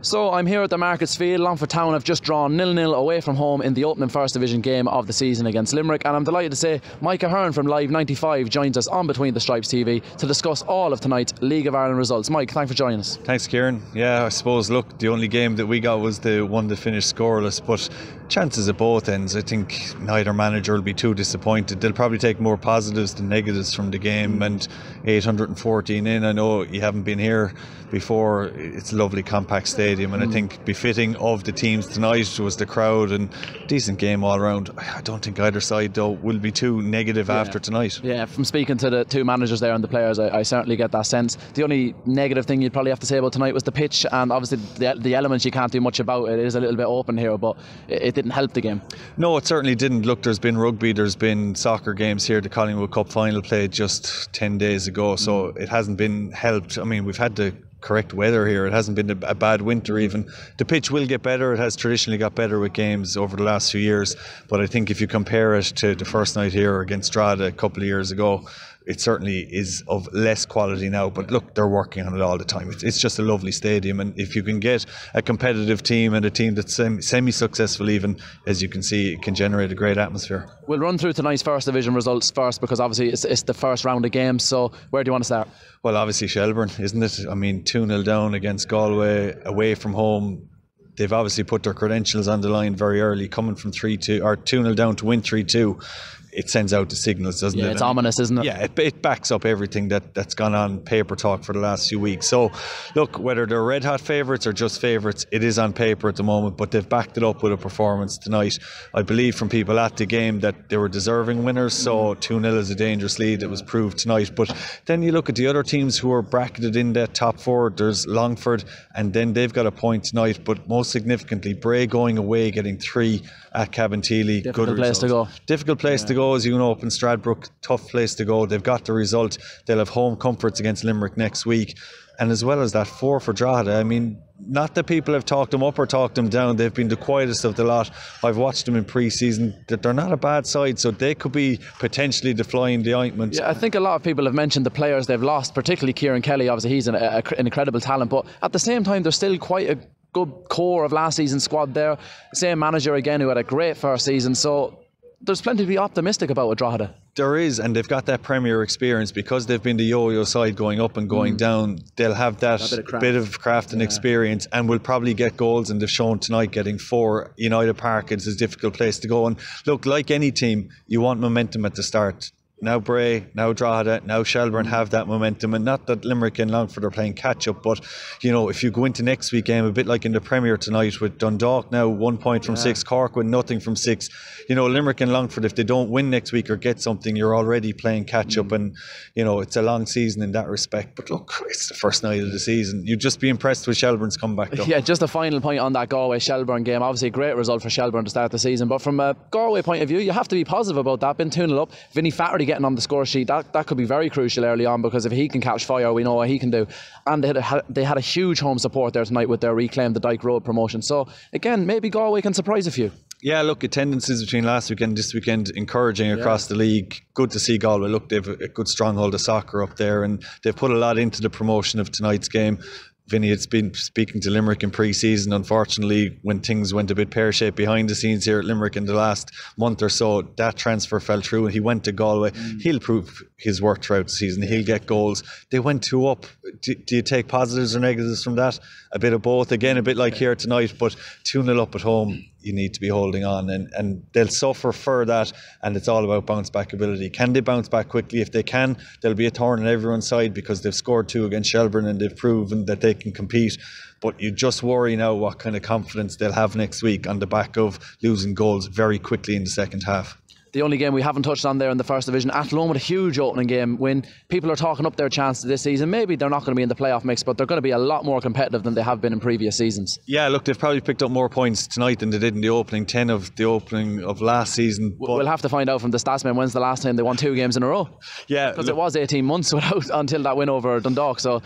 So I'm here at the Markets Field. Longford Town have just drawn 0-0 away from home in the opening First Division game of the season against Limerick, and I'm delighted to say Mike Ahern from Live 95 joins us on Between the Stripes TV to discuss all of tonight's League of Ireland results. Mike, thanks for joining us. Thanks, Kieran. Yeah, I suppose, look, the only game that we got was the one that finished scoreless, but chances at both ends. I think neither manager will be too disappointed. They'll probably take more positives than negatives from the game, and 814 in. I know you haven't been here before. It's a lovely compact stadium, and I think befitting of the teams tonight was the crowd, and decent game all around. I don't think either side though will be too negative after tonight. Yeah, from speaking to the two managers there and the players, I certainly get that sense. The only negative thing you'd probably have to say about tonight was the pitch, and obviously the elements you can't do much about. It is a little bit open here, but it didn't help the game. No, it certainly didn't. Look, there's been rugby, there's been soccer games here. The Collingwood Cup final played just 10 days ago, so it hasn't been helped. I mean, we've had the correct weather here. It hasn't been a bad winter even. The pitch will get better. It has traditionally got better with games over the last few years, but I think if you compare it to the first night here against Strada a couple of years ago, it certainly is of less quality now. But look, they're working on it all the time. It's just a lovely stadium, and if you can get a competitive team and a team that's semi-successful even, as you can see, it can generate a great atmosphere. We'll run through tonight's First Division results first, because obviously it's the first round of games. So where do you want to start? Well, obviously Shelbourne, isn't it? I mean, 2-0 down against Galway away from home. They've obviously put their credentials on the line very early, coming from 3-2 or 2-0 down to win 3-2. It sends out the signals, doesn't it? Yeah, it's ominous, isn't it? Yeah, it backs up everything that's gone on paper talk for the last few weeks. So, look, whether they're red hot favourites or just favourites, it is on paper at the moment, but they've backed it up with a performance tonight. I believe from people at the game that they were deserving winners, so 2-0 is a dangerous lead. It was proved tonight. But then you look at the other teams who are bracketed in that top four. There's Longford, and then they've got a point tonight, but most significantly, Bray going away, getting 3 at Cabinteely. Difficult place to go. Difficult place to go, as you know, up in Stradbrook. Tough place to go. They've got the result. They'll have home comforts against Limerick next week. And as well as that, 4 for Drogheda. I mean, not that people have talked them up or talked them down. They've been the quietest of the lot. I've watched them in pre-season. They're not a bad side, so they could be potentially the fly in the ointment. Yeah, I think a lot of people have mentioned the players they've lost, particularly Kieran Kelly. Obviously, he's an incredible talent, but at the same time, there's still quite a good core of last season's squad there. Same manager again, who had a great first season, so there's plenty to be optimistic about with Drogheda. There is, and they've got that Premier experience because they've been the yo-yo side going up and going down. They'll have that bit of craft and experience, and will probably get goals, and they've shown tonight getting 4. United Park is a difficult place to go, and look, like any team, you want momentum at the start. Now Bray, now Drogheda, now Shelbourne have that momentum, and not that Limerick and Longford are playing catch up, but you know, if you go into next week game a bit like in the Premier tonight with Dundalk now 1 point from 6, Cork with nothing from 6, you know, Limerick and Longford, if they don't win next week or get something, you're already playing catch up, and you know, it's a long season in that respect. But look, it's the first night of the season. You'd just be impressed with Shelbourne's comeback though. Yeah, just a final point on that Galway-Shelbourne game. Obviously a great result for Shelbourne to start the season, but from a Galway point of view, you have to be positive about that. Been 2-0 up. Vinny Flaherty getting on the score sheet, that could be very crucial early on, because if he can catch fire, we know what he can do. And they had a huge home support there tonight with their reclaim the Dyke Road promotion. So again, maybe Galway can surprise a few. Yeah, look, attendances between last weekend and this weekend encouraging across the league. Good to see Galway. Look, they've a good stronghold of soccer up there, and they've put a lot into the promotion of tonight's game. Vinny had been speaking to Limerick in pre-season. Unfortunately, when things went a bit pear-shaped behind the scenes here at Limerick in the last month or so, that transfer fell through and he went to Galway. He'll prove his worth throughout the season. He'll get goals. They went 2 up. Do you take positives or negatives from that? A bit of both. Again, a bit like here tonight, but 2-0 up at home, you need to be holding on, and they'll suffer for that, and it's all about bounce back ability. Can they bounce back quickly? If they can, there'll be a thorn on everyone's side, because they've scored 2 against Shelbourne and they've proven that they can compete. But you just worry now what kind of confidence they'll have next week on the back of losing goals very quickly in the second half. The only game we haven't touched on there in the First Division, Athlone with a huge opening game win. People are talking up their chances this season. Maybe they're not going to be in the playoff mix, but they're going to be a lot more competitive than they have been in previous seasons. Yeah, look, they've probably picked up more points tonight than they did in the opening 10 of the opening of last season. We'll have to find out from the statsman when's the last time they won 2 games in a row. Yeah, because it was 18 months without until that win over Dundalk. So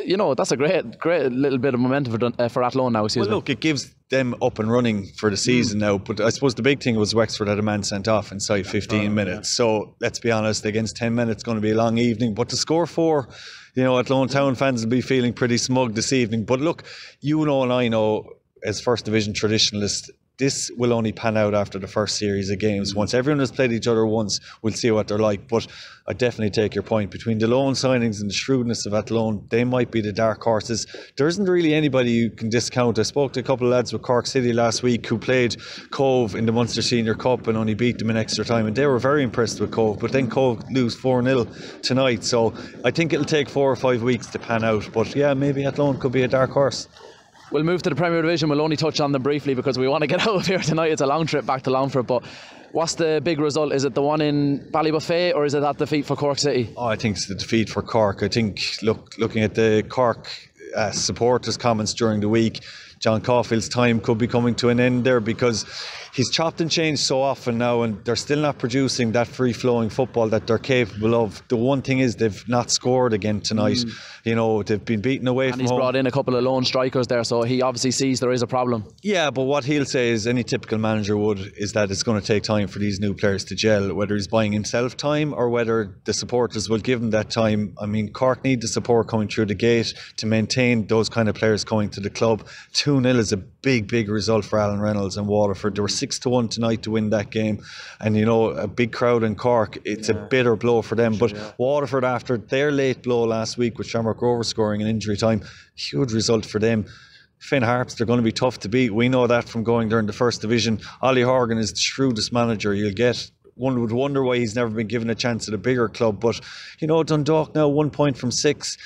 You know, that's a great little bit of momentum for Athlone now. Well, look, it gives them up and running for the season now. But I suppose the big thing was Wexford had a man sent off inside 15 minutes. So let's be honest, against 10 men, it's going to be a long evening. But to score 4, you know, Athlone Town fans will be feeling pretty smug this evening. But look, you know and I know, as First Division traditionalists, this will only pan out after the first series of games. Once everyone has played each other once, we'll see what they're like. But I definitely take your point. Between the loan signings and the shrewdness of Athlone, they might be the dark horses. There isn't really anybody you can discount. I spoke to a couple of lads with Cork City last week who played Cove in the Munster Senior Cup and only beat them in extra time, and they were very impressed with Cove. But then Cove lose 4-0 tonight, so I think it'll take 4 or 5 weeks to pan out. But yeah, maybe Athlone could be a dark horse. We'll move to the Premier Division. We'll only touch on them briefly because we want to get out of here tonight. It's a long trip back to Longford. But what's the big result? Is it the one in Ballybuffet or is it that defeat for Cork City? Oh, I think it's the defeat for Cork. I think, looking at the Cork supporters' comments during the week, John Caulfield's time could be coming to an end there because he's chopped and changed so often now, and they're still not producing that free-flowing football that they're capable of. The one thing is they've not scored again tonight. You know, they've been beaten away from home. And he's brought in a couple of lone strikers there, so he obviously sees there is a problem. Yeah, but what he'll say, is any typical manager would, is that it's going to take time for these new players to gel, whether he's buying himself time or whether the supporters will give him that time. I mean, Cork need the support coming through the gate to maintain those kind of players coming to the club. 2-0 is a big result for Alan Reynolds and Waterford. They were 6-1 tonight to win that game, and you know, a big crowd in Cork, it's a bitter blow for them. But Waterford, after their late blow last week with Shamrock Rovers scoring in injury time, huge result for them. Finn Harps, they're going to be tough to beat. We know that from going there in the First Division. Ollie Horgan is the shrewdest manager you'll get. One would wonder why he's never been given a chance at a bigger club. But you know, Dundalk now 1 point from 6.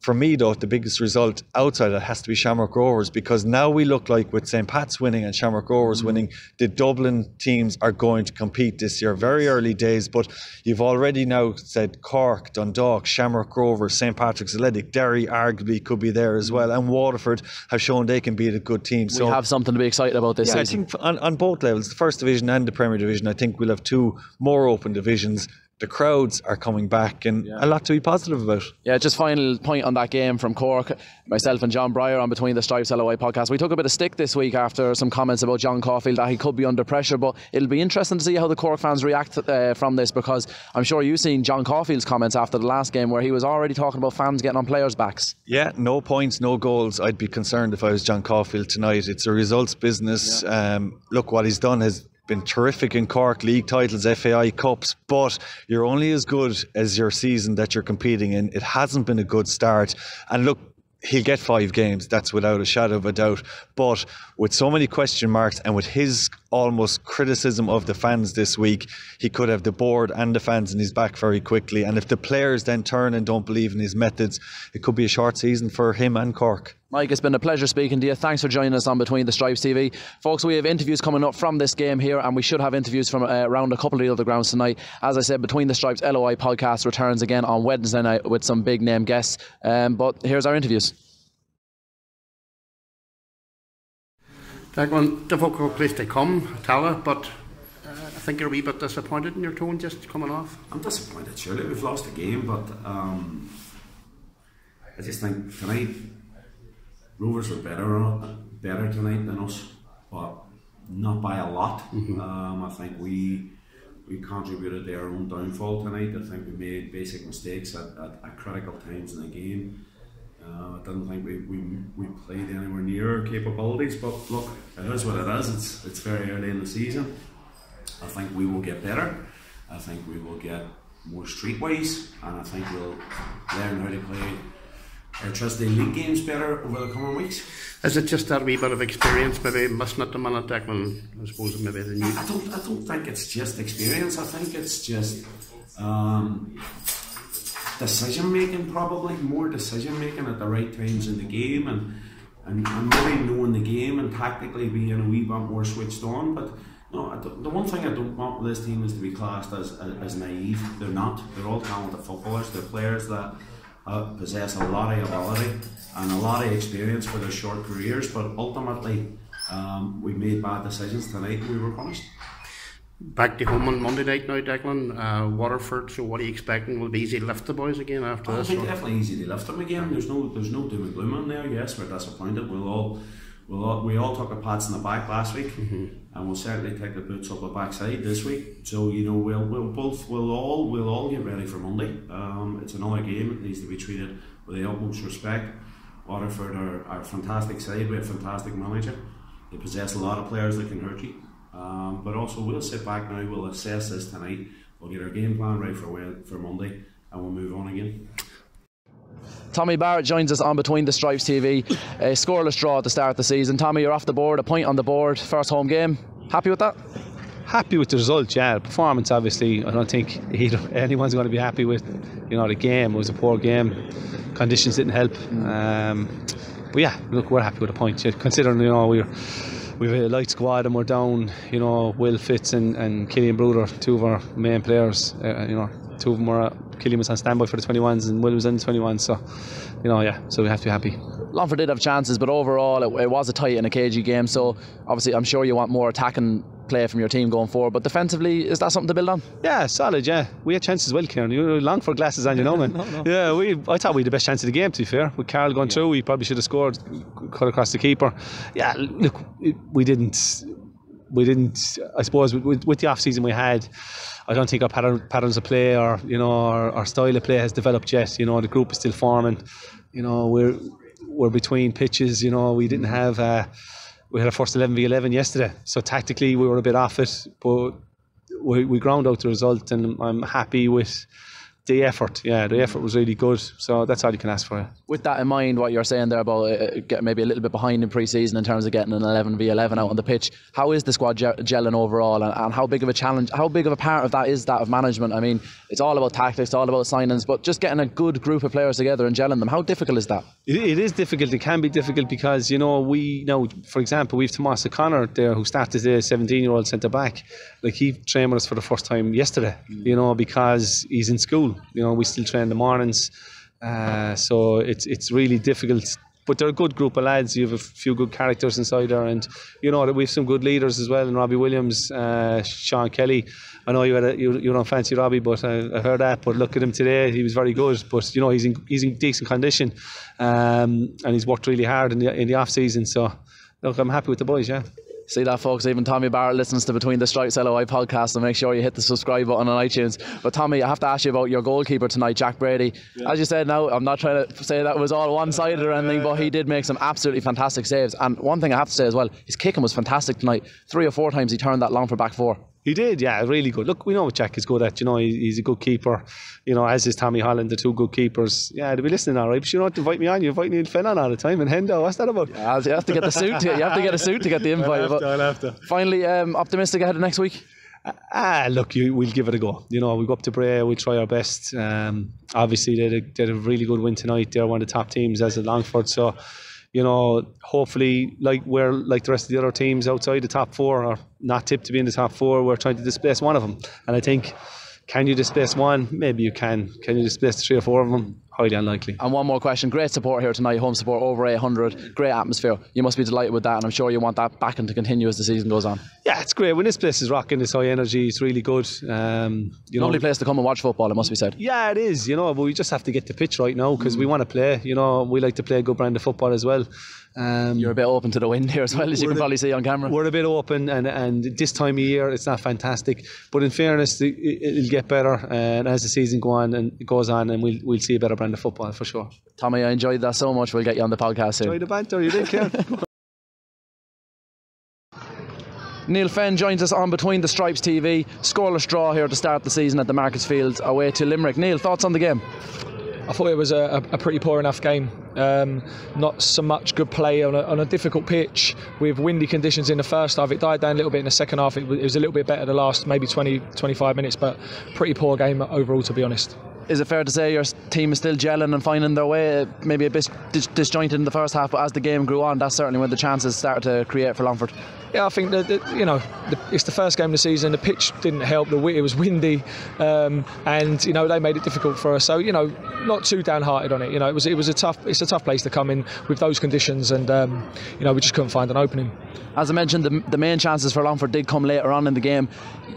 For me, though, the biggest result outside it has to be Shamrock Rovers, because now we look like, with St. Pat's winning and Shamrock Rovers winning, the Dublin teams are going to compete this year. Very early days, but you've already now said Cork, Dundalk, Shamrock Rovers, St. Patrick's Athletic, Derry arguably could be there as well, and Waterford have shown they can beat a good team. So we have something to be excited about this season. I think on both levels, the First Division and the Premier Division, I think we'll have 2 more open divisions. The crowds are coming back, and a lot to be positive about. Yeah, just final point on that game from Cork. Myself and John Breyer on Between the Stripes LoI podcast. We took a bit of stick this week after some comments about John Caulfield that he could be under pressure, but it'll be interesting to see how the Cork fans react from this, because I'm sure you've seen John Caulfield's comments after the last game where he was already talking about fans getting on players' backs. Yeah, no points, no goals. I'd be concerned if I was John Caulfield tonight. It's a results business. Look, what he's done has been terrific in Cork, league titles, FAI Cups, but you're only as good as your season that you're competing in. It hasn't been a good start, and look, he'll get 5 games, that's without a shadow of a doubt. But with so many question marks and with his almost criticism of the fans this week, he could have the board and the fans in his back very quickly. And if the players then turn and don't believe in his methods, it could be a short season for him and Cork. Mike, it's been a pleasure speaking to you. Thanks for joining us on Between the Stripes TV. Folks, we have interviews coming up from this game here, and we should have interviews from around a couple of the other grounds tonight. As I said, Between the Stripes LoI podcast returns again on Wednesday night with some big name guests. But here's our interviews. Declan, difficult place to come, Tala, but I think you're a wee bit disappointed in your tone just coming off. I'm disappointed, surely. We've lost the game, but I just think tonight Rovers were better tonight than us, but not by a lot. I think we contributed to our own downfall tonight. I think we made basic mistakes at critical times in the game. I didn't think we played anywhere near our capabilities, but look, it is what it is. It's very early in the season. I think we will get better. I think we will get more streetwise, and I think we'll learn how to play our Tuesday league games better over the coming weeks. Is it just that wee bit of experience, maybe missing at the minute, Declan? I suppose maybe the new. I don't think it's just experience. I think it's just decision making, probably more decision making at the right times in the game, and really knowing the game and tactically being a wee bit more switched on. But no, the one thing I don't want with this team is to be classed as naive. They're not. They're all talented footballers. They're players that possess a lot of ability and a lot of experience for their short careers. But ultimately, we made bad decisions tonight and we were punished. Back to home on Monday night now, Declan. Waterford. So what are you expecting? Will it be easy to lift the boys again after this? I think definitely easy to lift them again. There's no doom and gloom in there. Yes, we're disappointed. We all took the pats in the back last week, and we'll certainly take the boots up the backside this week. So we'll all get ready for Monday. It's another game. It needs to be treated with the utmost respect. Waterford are a fantastic side. We have a fantastic manager. They possess a lot of players that can hurt you. But also we'll sit back now, we'll assess this tonight, we'll get our game plan right for Monday, and we'll move on again. Tommy Barrett joins us on Between the Stripes TV. A scoreless draw at the start of the season. Tommy, you're off the board, a point on the board, first home game. Happy with that? Happy with the result, yeah. Performance, obviously, I don't think anyone's going to be happy with. The game. It was a poor game. Conditions didn't help. But yeah, look, we're happy with a point. Considering, we've a light squad and we're down, Will Fitz and Killian Bruder, two of our main players. Two of them were, Killian was on standby for the 21s and Will was in the 21s, so so we have to be happy. Longford did have chances, but overall it was a tight and a cagey game, so obviously I'm sure you want more attacking play from your team going forward, but defensively, is that something to build on? Yeah, solid, yeah. We had chances as well, Kieran. Longford glasses on, man. No. Yeah, I thought we had the best chance of the game, to be fair. With Carl going through, we probably should have scored, cut across the keeper. Yeah, look, we didn't, I suppose, with the off-season we had, I don't think our patterns of play or our style of play has developed yet. The group is still forming. We're between pitches. We didn't have we had a first 11v11 yesterday, so tactically we were a bit off it, but we ground out the result, and I'm happy with the effort. Yeah, the effort was really good, so that's all you can ask for. With that in mind, what you're saying there about getting maybe a little bit behind in pre-season in terms of getting an 11v11 out on the pitch, how is the squad gelling overall, and how big of a challenge, how big of a part of that is that of management? I mean, it's all about tactics, it's all about signings, but just getting a good group of players together and gelling them, how difficult is that? It is difficult. It can be difficult because for example, we've Tomas Conor there, who started the 17-year-old centre back. Like, he trained with us for the first time yesterday, because he's in school. We still train in the mornings, so it's really difficult. But they're a good group of lads. You have a few good characters inside there, and we have some good leaders as well. And Robbie Williams, Sean Kelly. I know you don't fancy Robbie, but I heard that. But look at him today; he was very good. But he's in decent condition, and he's worked really hard in the off season. So look, I'm happy with the boys. Yeah. See that, folks? Even Tommy Barrett listens to Between the Stripes LoI podcast, so make sure you hit the subscribe button on iTunes. But Tommy, I have to ask you about your goalkeeper tonight, Jack Brady. Yeah. As you said, now I'm not trying to say that was all one-sided or anything, but he did make some absolutely fantastic saves. And one thing I have to say as well, his kicking was fantastic tonight. 3 or 4 times he turned that long for back four. He did, yeah, really good. Look, we know what Jack is good at. He's a good keeper. As is Tommy Holland, the two good keepers. Yeah, they'll be listening all right. But you don't invite me on. You invite me and Fenn on all the time. And Hendo, what's that about? Yeah, you have to get the suit. You have to get a suit to get the invite. I'll have to. Finally, optimistic ahead of next week? Look, we'll give it a go. We'll go up to Bray. We'll try our best. Obviously, they had a really good win tonight. They're one of the top teams as a Longford. So, hopefully, like the rest of the other teams outside the top 4, or not tipped to be in the top 4, we're trying to displace one of them. And I think, can you displace one? Maybe you can. Can you displace 3 or 4 of them? Highly unlikely. And one more question. Great support here tonight, home support over 800, great atmosphere. You must be delighted with that, and I'm sure you want that backing to continue as the season goes on. Yeah, it's great. When this place is rocking, it's high energy, it's really good. Lovely place to come and watch football, it must be said. Yeah, it is, but we just have to get the pitch right now, because we want to play. We like to play a good brand of football as well. You're a bit open to the wind here as well, as you can probably see on camera. We're a bit open, and this time of year it's not fantastic, but in fairness it'll get better, and as the season goes on, and we'll see a better brand of football for sure. Tommy, I enjoyed that so much. We'll get you on the podcast soon. Enjoy the banter, you did, Kieran. Neil Fenn joins us on Between the Stripes TV. Scoreless draw here to start the season at the Markets Field away to Limerick. Neil, thoughts on the game? I thought it was a pretty poor enough game. Not so much good play on a difficult pitch with windy conditions in the first half. It died down a little bit in the second half. It was a little bit better the last maybe 20-25 minutes, but pretty poor game overall, to be honest. Is it fair to say your team is still gelling and finding their way, maybe a bit disjointed in the first half, but as the game grew on, that's certainly when the chances started to create for Longford? Yeah, I think that it's the first game of the season. The pitch didn't help. It was windy, and they made it difficult for us. So not too downhearted on it. It's a tough place to come in with those conditions, and we just couldn't find an opening. As I mentioned, the main chances for Longford did come later on in the game.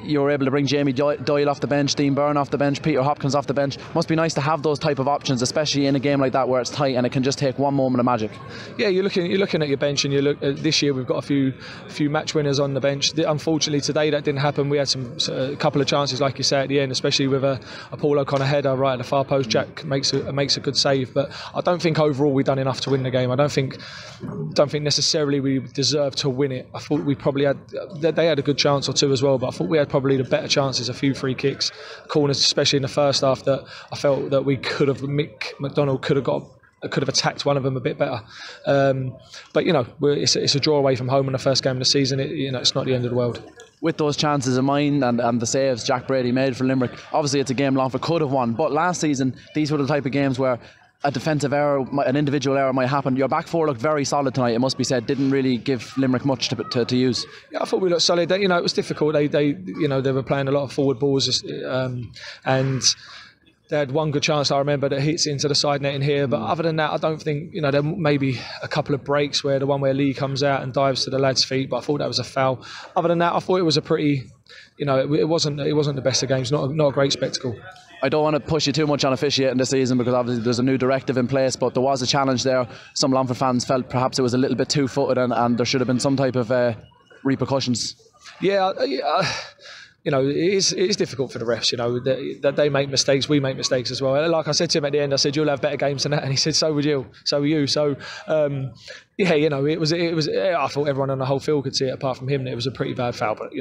You were able to bring Jamie Doyle off the bench, Dean Byrne off the bench, Peter Hopkins off the bench. Must be nice to have those type of options, especially in a game like that where it's tight and it can just take one moment of magic. Yeah, you're looking at your bench, and you look this year we've got a few match winners on the bench. Unfortunately today that didn't happen. We had a couple of chances, like you say, at the end, especially with a Paul O'Connor header right at the far post. Jack makes a good save, but I don't think overall we've done enough to win the game. I don't think necessarily we deserve to win it. I thought we probably they had a good chance or two as well, but I thought we had probably the better chances, a few free kicks, corners, especially in the first half, that I felt that we could have, Mick McDonald could have attacked one of them a bit better. But it's a draw away from home in the first game of the season. It's not the end of the world. With those chances in mind and the saves Jack Brady made for Limerick, obviously it's a game Longford could have won, but last season these were the type of games where a defensive error, an individual error might happen. Your back four looked very solid tonight, it must be said. Didn't really give Limerick much to use. Yeah, I thought we looked solid. It was difficult. They were playing a lot of forward balls, and they had one good chance I remember that hits into the side net in here, but other than that I don't think, there may be a couple of breaks where the one where Lee comes out and dives to the lad's feet, but I thought that was a foul. Other than that I thought it was a pretty, it wasn't the best of games, not a great spectacle. I don't want to push you too much on officiating this season because obviously there's a new directive in place, but there was a challenge there. Some Longford fans felt perhaps it was a little bit two-footed and there should have been some type of repercussions. Yeah, it is difficult for the refs, that they make mistakes, we make mistakes as well. Like I said to him at the end, I said, you'll have better games than that, and he said, so will you. So, it was. I thought everyone on the whole field could see it apart from him, and it was a pretty bad foul, but,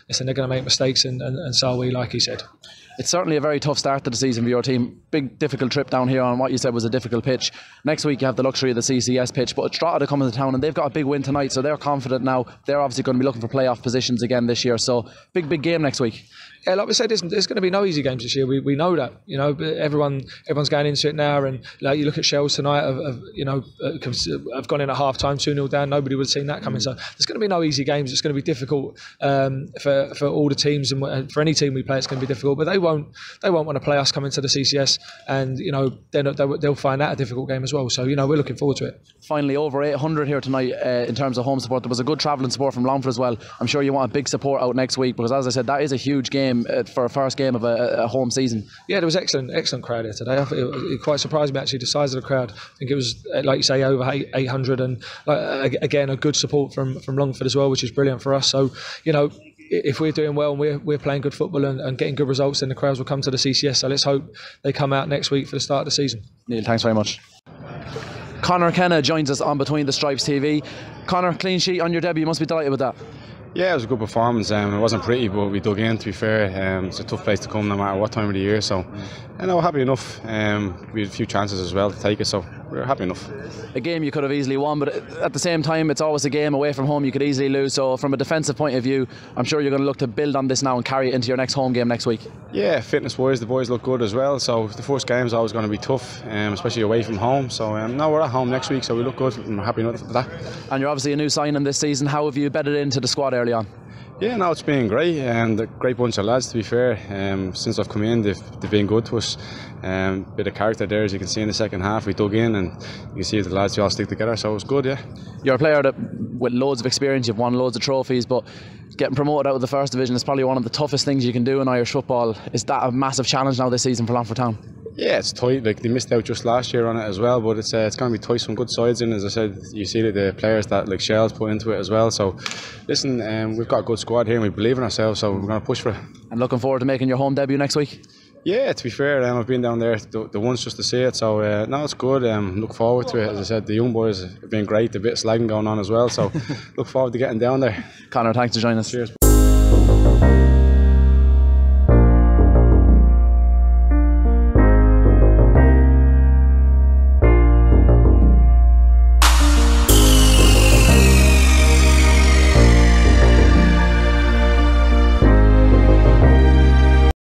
listen, they're going to make mistakes, and so are we, like he said. It's certainly a very tough start to the season for your team. Big, difficult trip down here on what you said was a difficult pitch. Next week you have the luxury of the CCS pitch, but Drogheda come into town and they've got a big win tonight, so they're confident now. They're obviously going to be looking for playoff positions again this year, so big game next week. Yeah, like we said, there's going to be no easy games this year. We know that. Everyone's going into it now, and you look at Shells tonight. I've gone in at half time 2-0 down. Nobody would have seen that coming. So there's going to be no easy games. It's going to be difficult for all the teams, and for any team we play, it's going to be difficult. But they won't want to play us coming to the CCS, and they'll find that a difficult game as well. So we're looking forward to it. Finally, over 800 here tonight in terms of home support. There was a good travelling support from Longford as well. I'm sure you want a big support out next week because, as I said, that is a huge game for a first game of a home season. Yeah, there was excellent crowd here today. It quite surprised me actually, the size of the crowd. I think it was, like you say, over 800, and again a good support from Longford as well, which is brilliant for us. So if we're doing well and we're playing good football and getting good results, then the crowds will come to the CCS. So let's hope they come out next week for the start of the season. Neil, thanks very much. Conor Akana joins us on Between the Stripes TV. Conor, clean sheet on your debut. You must be delighted with that. Yeah, it was a good performance. It wasn't pretty, but we dug in, to be fair. It's a tough place to come no matter what time of the year. So, happy enough. We had a few chances as well to take it, so we're happy enough. A game you could have easily won, but at the same time, it's always a game away from home you could easily lose. So, from a defensive point of view, I'm sure you're going to look to build on this now and carry it into your next home game next week. Yeah, fitness-wise, the boys look good as well. So, the first game is always going to be tough, especially away from home. So, now we're at home next week, so we look good and we're happy enough with that. And you're obviously a new signing this season. How have you bedded into the squad early on? Yeah, no, it's been great, and a great bunch of lads, to be fair. Since I've come in, they've been good to us. Bit of character there, as you can see in the second half. We dug in, and you can see the lads, we all stick together, so it was good, yeah. You're a player with loads of experience, you've won loads of trophies, but getting promoted out of the first division is probably one of the toughest things you can do in Irish football. Is that a massive challenge now this season for Longford Town? Yeah, it's tight. Like, they missed out just last year on it as well, but it's going to be tight. Some good sides in, as I said. You see the players that like Shells put into it as well. So, listen, we've got a good squad here and we believe in ourselves, so we're going to push for it. And looking forward to making your home debut next week? Yeah, to be fair, I've been down there the once just to see it, so no, it's good. Look forward to it. As I said, the young boys have been great. A bit of slagging going on as well, so look forward to getting down there. Conor, thanks for joining us. Cheers.